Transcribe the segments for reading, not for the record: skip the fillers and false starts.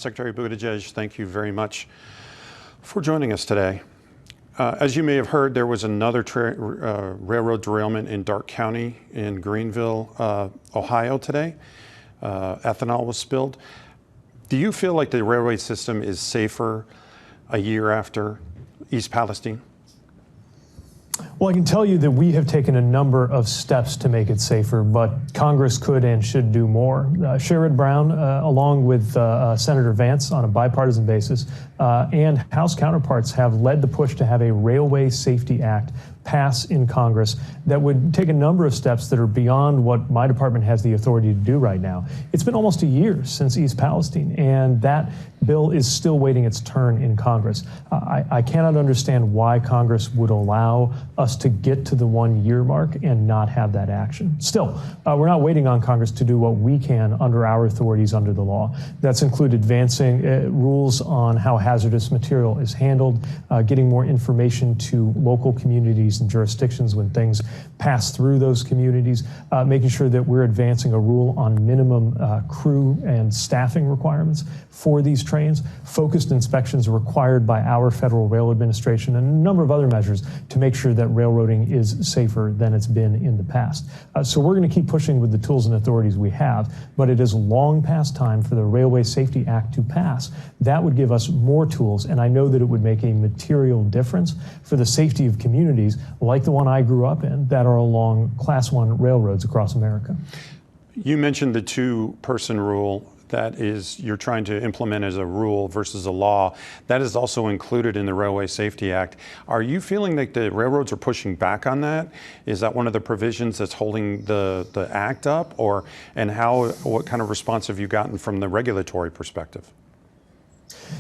Secretary Buttigieg, thank you very much for joining us today. As you may have heard, there was another railroad derailment in Darke County in Greenville, Ohio today. Ethanol was spilled. Do you feel like the railway system is safer a year after East Palestine? Well, I can tell you that we have taken a number of steps to make it safer, but Congress could and should do more. Sherrod Brown, along with Senator Vance on a bipartisan basis, and House counterparts have led the push to have a Railway Safety Act pass in Congress that would take a number of steps that are beyond what my department has the authority to do right now. It's been almost a year since East Palestine, and that bill is still waiting its turn in Congress. I cannot understand why Congress would allow us to get to the 1 year mark and not have that action. Still, we're not waiting on Congress to do what we can under our authorities under the law. That's included advancing rules on how hazardous material is handled, getting more information to local communities and jurisdictions when things pass through those communities, making sure that we're advancing a rule on minimum crew and staffing requirements for these trains, focused inspections required by our Federal Rail Administration, and a number of other measures to make sure that railroading is safer than it's been in the past. So we're going to keep pushing with the tools and authorities we have, but it is long past time for the Railway Safety Act to pass. That would give us more tools, and I know that it would make a material difference for the safety of communities like the one I grew up in that are along Class 1 railroads across America. You mentioned the two-person rule. That is, you're trying to implement as a rule versus a law. That is also included in the Railway Safety Act. Are you feeling like the railroads are pushing back on that? Is that one of the provisions that's holding the act up? What kind of response have you gotten from the regulatory perspective?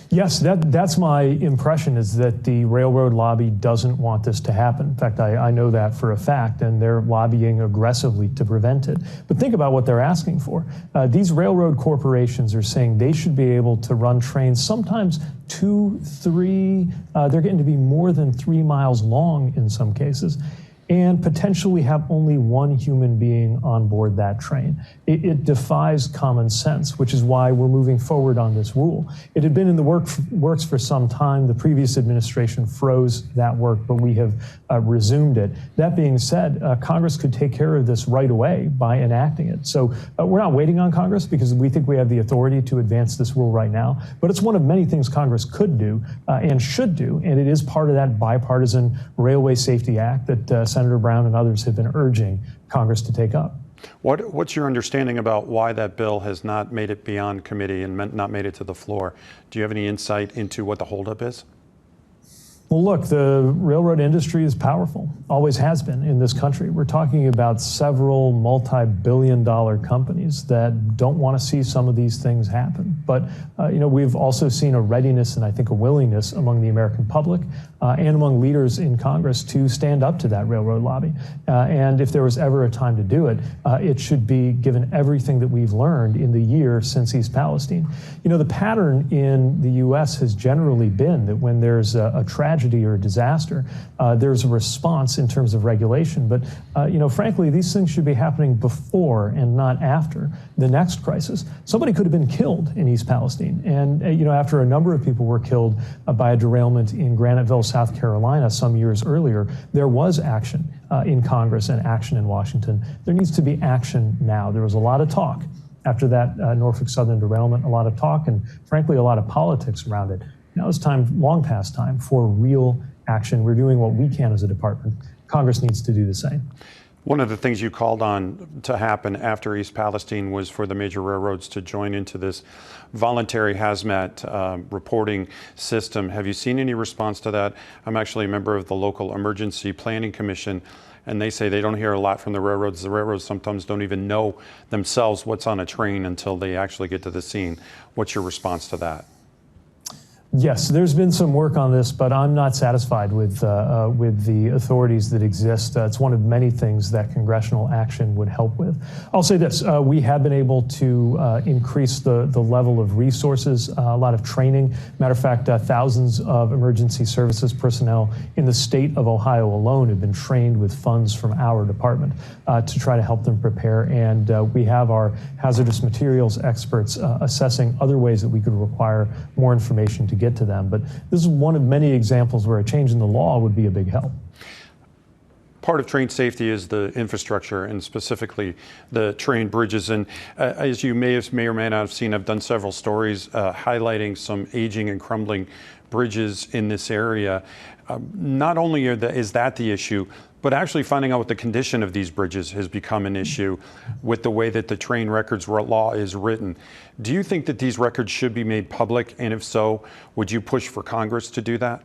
Yes, that's my impression, is that the railroad lobby doesn't want this to happen. In fact, I know that for a fact, and they're lobbying aggressively to prevent it. But think about what they're asking for. These railroad corporations are saying they should be able to run trains sometimes 2, 3, they're getting to be more than 3 miles long in some cases, and potentially have only one human being on board that train. It defies common sense, which is why we're moving forward on this rule. It had been in the works for some time. The previous administration froze that work, but we have resumed it. That being said, Congress could take care of this right away by enacting it. So we're not waiting on Congress because we think we have the authority to advance this rule right now, but it's one of many things Congress could do and should do, and it is part of that bipartisan Railway Safety Act that Senator Brown and others have been urging Congress to take up. What's your understanding about why that bill has not made it beyond committee and not made it to the floor? Do you have any insight into what the holdup is? Well, look, the railroad industry is powerful, always has been in this country. We're talking about several multi-billion-dollar companies that don't want to see some of these things happen. But, we've also seen a readiness and I think a willingness among the American public and among leaders in Congress to stand up to that railroad lobby. And if there was ever a time to do it, it should be given everything that we've learned in the year since East Palestine. The pattern in the U.S. has generally been that when there's a tragedy or a disaster, there's a response in terms of regulation. But, frankly, these things should be happening before and not after the next crisis. Somebody could have been killed in East Palestine. And, after a number of people were killed by a derailment in Graniteville, South Carolina some years earlier, there was action in Congress and action in Washington. There needs to be action now. There was a lot of talk after that Norfolk Southern derailment, a lot of talk and, frankly, a lot of politics around it. Now it's time, long past time, for real action. We're doing what we can as a department. Congress needs to do the same. One of the things you called on to happen after East Palestine was for the major railroads to join into this voluntary hazmat reporting system. Have you seen any response to that? I'm actually a member of the local emergency planning commission, and they say they don't hear a lot from the railroads. The railroads sometimes don't even know themselves what's on a train until they actually get to the scene. What's your response to that? Yes, there's been some work on this, but I'm not satisfied with the authorities that exist. It's one of many things that congressional action would help with. I'll say this, we have been able to increase the level of resources, a lot of training. Matter of fact, thousands of emergency services personnel in the state of Ohio alone have been trained with funds from our department to try to help them prepare. And we have our hazardous materials experts assessing other ways that we could require more information to get to them. But this is one of many examples where a change in the law would be a big help. Part of train safety is the infrastructure, and specifically the train bridges. And as you may or may not have seen, I've done several stories highlighting some aging and crumbling bridges in this area. Not only is that the issue, but actually finding out what the condition of these bridges has become an issue with the way that the train records law is written. Do you think that these records should be made public? And if so, would you push for Congress to do that?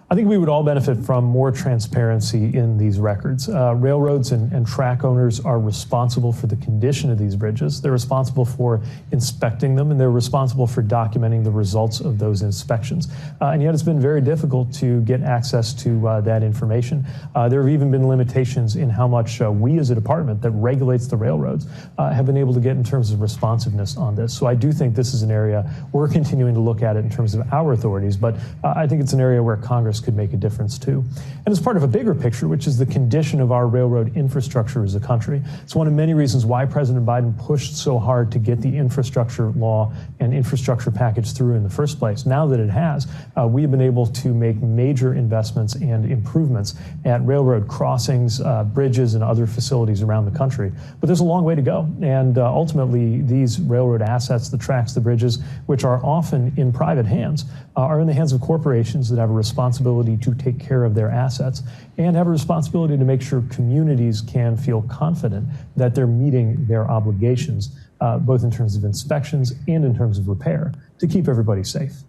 I think we would all benefit from more transparency in these records. Railroads and track owners are responsible for the condition of these bridges. They're responsible for inspecting them, and they're responsible for documenting the results of those inspections. And yet it's been very difficult to get access to that information. There have even been limitations in how much we as a department that regulates the railroads have been able to get in terms of responsiveness on this. So I do think this is an area we're continuing to look at it in terms of our authorities, but I think it's an area where Congress could make a difference too. And as part of a bigger picture, which is the condition of our railroad infrastructure as a country, it's one of many reasons why President Biden pushed so hard to get the infrastructure law and infrastructure package through in the first place. Now that it has, we have been able to make major investments and improvements at railroad crossings, bridges, and other facilities around the country. But there's a long way to go. And ultimately, these railroad assets, the tracks, the bridges, which are often in private hands, are in the hands of corporations that have a responsibility to take care of their assets and have a responsibility to make sure communities can feel confident that they're meeting their obligations, both in terms of inspections and in terms of repair, to keep everybody safe.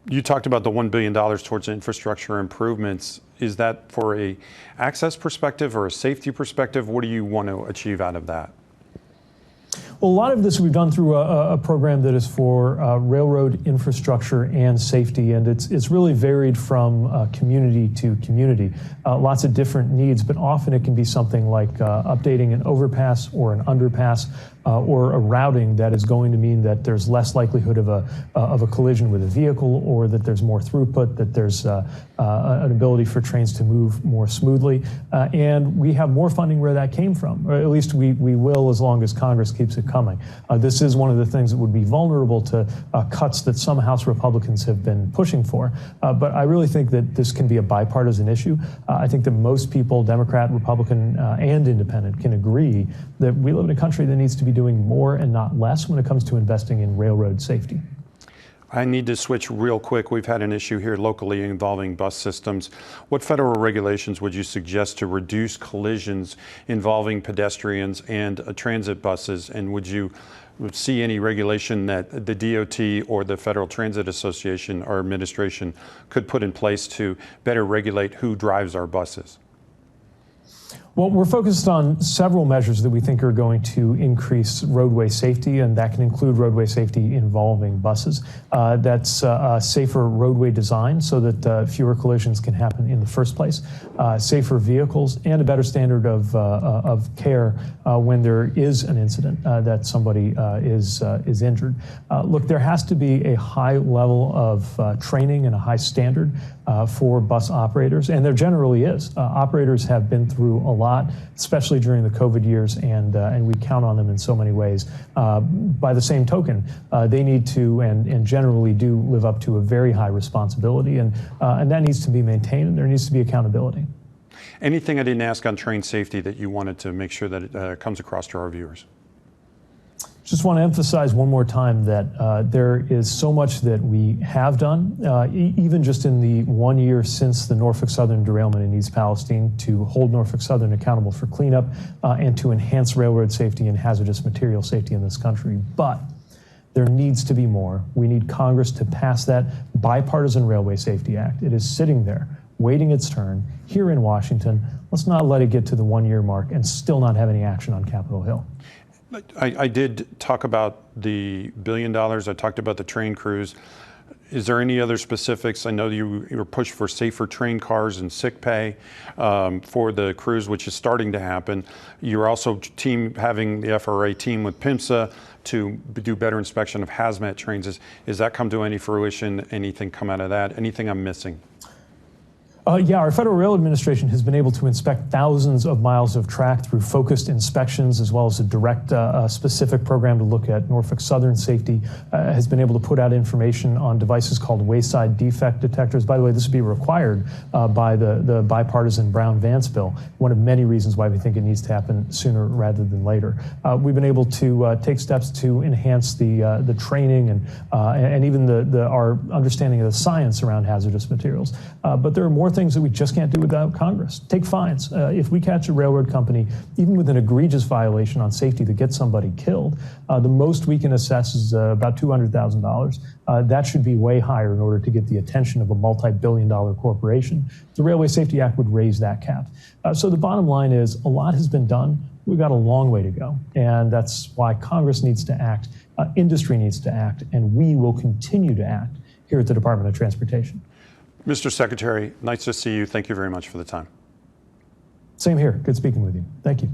You talked about the $1 billion towards infrastructure improvements. Is that for a access perspective or a safety perspective? What do you want to achieve out of that? Well, a lot of this we've done through a program that is for railroad infrastructure and safety, and it's really varied from community to community. Lots of different needs, but often it can be something like updating an overpass or an underpass or a routing that is going to mean that there's less likelihood of a collision with a vehicle, or that there's more throughput, that there's an ability for trains to move more smoothly. And we have more funding where that came from, or at least we will as long as Congress keeps it coming. This is one of the things that would be vulnerable to cuts that some House Republicans have been pushing for. But I really think that this can be a bipartisan issue. I think that most people, Democrat, Republican, and Independent, can agree that we live in a country that needs to be doing more and not less when it comes to investing in railroad safety. I need to switch real quick. We've had an issue here locally involving bus systems. What federal regulations would you suggest to reduce collisions involving pedestrians and transit buses? And would you see any regulation that the DOT or the Federal Transit Association or administration could put in place to better regulate who drives our buses? Well, we're focused on several measures that we think are going to increase roadway safety, and that can include roadway safety involving buses. That's safer roadway design so that fewer collisions can happen in the first place, safer vehicles, and a better standard of care when there is an incident that somebody is injured. Look, there has to be a high level of training and a high standard for bus operators, and there generally is. Operators have been through a lot, especially during the COVID years, and we count on them in so many ways. By the same token, they need to and generally do live up to a very high responsibility, and that needs to be maintained, and there needs to be accountability. Anything I didn't ask on train safety that you wanted to make sure that it comes across to our viewers? Just want to emphasize one more time that there is so much that we have done, even just in the 1 year since the Norfolk Southern derailment in East Palestine, to hold Norfolk Southern accountable for cleanup and to enhance railroad safety and hazardous material safety in this country. But there needs to be more. We need Congress to pass that bipartisan Railway Safety Act. It is sitting there, waiting its turn here in Washington. Let's not let it get to the 1 year mark and still not have any action on Capitol Hill. I did talk about the $1 billion. I talked about the train crews. Is there any other specifics? I know you were pushed for safer train cars and sick pay for the crews, which is starting to happen. You're also having the FRA team with PIMSA to do better inspection of hazmat trains. Is that come to any fruition? Anything come out of that? Anything I'm missing? Yeah, our Federal Rail Administration has been able to inspect thousands of miles of track through focused inspections, as well as a direct specific program to look at Norfolk Southern safety, has been able to put out information on devices called wayside defect detectors. By the way, this would be required by the bipartisan Brown-Vance bill, one of many reasons why we think it needs to happen sooner rather than later. We've been able to take steps to enhance the training and even our understanding of the science around hazardous materials. But there are more things that we just can't do without Congress. Take fines. If we catch a railroad company, even with an egregious violation on safety that gets somebody killed, the most we can assess is about $200,000. That should be way higher in order to get the attention of a multi-billion-dollar corporation. The Railway Safety Act would raise that cap. So the bottom line is a lot has been done. We've got a long way to go. And that's why Congress needs to act, industry needs to act, and we will continue to act here at the Department of Transportation. Mr. Secretary, nice to see you. Thank you very much for the time. Same here. Good speaking with you. Thank you.